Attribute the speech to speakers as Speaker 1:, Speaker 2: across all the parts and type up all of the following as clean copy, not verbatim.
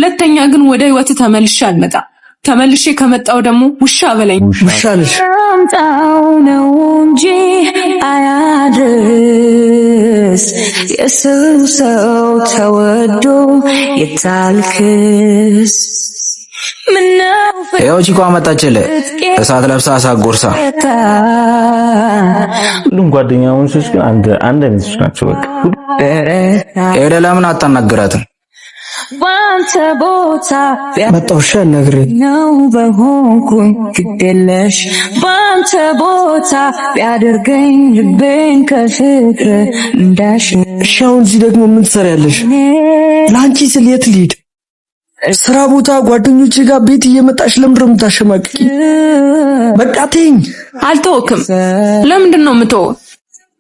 Speaker 1: ሁለተኛ ግን ወደ ህይወት ተመልሼ አልመጣም። ተመልሼ ከመጣው ደግሞ ውሻ በለኝ።
Speaker 2: ውሻልሽ
Speaker 1: አምጣው ነው እንጂ አያድርስ የሰው ሰው ተወዶ የታልክስ
Speaker 2: ያው ቺኳ መጣችለ እሳት ለብሳ እሳት ጎርሳ
Speaker 3: ሁሉም ጓደኛሞች ግን አንድ አይነት ናቸው። በቃ
Speaker 2: ኤደ ለምን አታናግራትም?
Speaker 1: ባንተ ቦታ
Speaker 2: መጣውሻ ነግሬ
Speaker 1: ነው በሆንኩኝ ግዴለሽ ባንተ ቦታ ቢያደርገኝ ልቤን ከፍቅር እንዳሽ
Speaker 2: ሻውን እዚህ ደግሞ ምን ትሰሪያለሽ? ላንቺ ስል የት ልሂድ? ስራ ቦታ ጓደኞቼ ጋር ቤት እየመጣሽ ለምንድን ነው የምታሸማቅቂ? በቃ ተይኝ።
Speaker 1: አልተወክም። ለምንድን ነው የምተወው?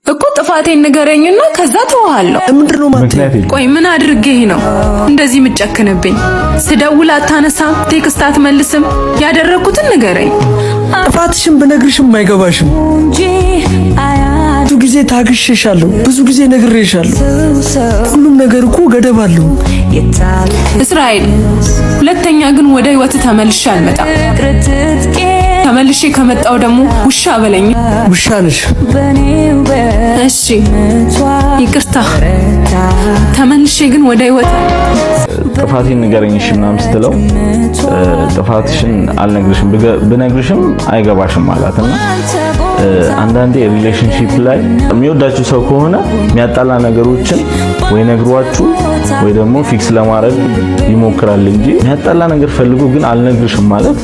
Speaker 1: እኮ ጥፋቴን ንገረኝና ከዛ ተወሃለሁ።
Speaker 2: ምንድን ነው ማለት?
Speaker 1: ቆይ ምን አድርጌህ ነው እንደዚህ የምጨክንብኝ? ስደውል አታነሳም፣ ቴክስት አትመልስም። ያደረኩትን ንገረኝ።
Speaker 2: ጥፋትሽን ብነግርሽም አይገባሽም። ብዙ ጊዜ ታግሼሻለሁ፣ ብዙ ጊዜ ነግሬሻለሁ። ሁሉም ነገር እኮ ገደብ አለው።
Speaker 1: እስራኤል፣ ሁለተኛ ግን ወደ ህይወት ተመልሼ አልመጣም። ተመልሼ ከመጣው ደግሞ ውሻ በለኝ።
Speaker 2: ውሻ ነሽ?
Speaker 1: እሺ ይቅርታ። ተመልሼ ግን ወደ ህይወት
Speaker 3: ጥፋቴን ንገረኝ እሺ ምናምን ስትለው ጥፋትሽን አልነግርሽም ብነግርሽም አይገባሽም ማለትና አንዳንዴ ሪሌሽንሺፕ ላይ የሚወዳችሁ ሰው ከሆነ የሚያጣላ ነገሮችን ወይ ነግሯችሁ ወይ ደግሞ ፊክስ ለማድረግ ይሞክራል እንጂ የሚያጣላ ነገር ፈልጎ ግን አልነግርሽም ማለት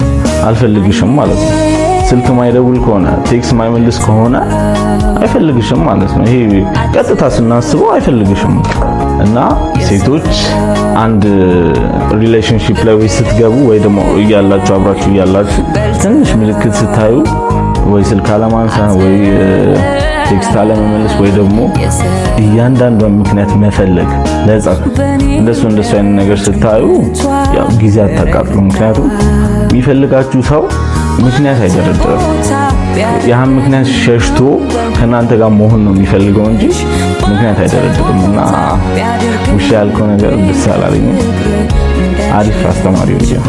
Speaker 3: አልፈልግሽም ማለት ነው። ስልክ ማይደውል ከሆነ ቴክስት ማይመልስ ከሆነ አይፈልግሽም ማለት ነው። ይሄ ቀጥታ ስናስበው አይፈልግሽም። እና ሴቶች አንድ ሪሌሽንሺፕ ላይ ወይ ስትገቡ ወይ ደግሞ እያላችሁ አብራችሁ እያላችሁ ትንሽ ምልክት ስታዩ ወይ ስልክ አለማንሳት ወይ ቴክስት አለመመለስ ወይ ደግሞ እያንዳንዷን ምክንያት መፈለግ ለጸብ እንደሱ አይነት ነገር ስታዩ ያው ጊዜ አታቃጥሉ። ምክንያቱም የሚፈልጋችሁ ሰው ምክንያት አይደረድርም። ያን ምክንያት ሸሽቶ ከናንተ ጋር መሆን ነው የሚፈልገው እንጂ ምክንያት አይደረድርም። እና ውሻ ያልከው ነገር ደስ አላለኝም። አሪፍ አስተማሪ ነው።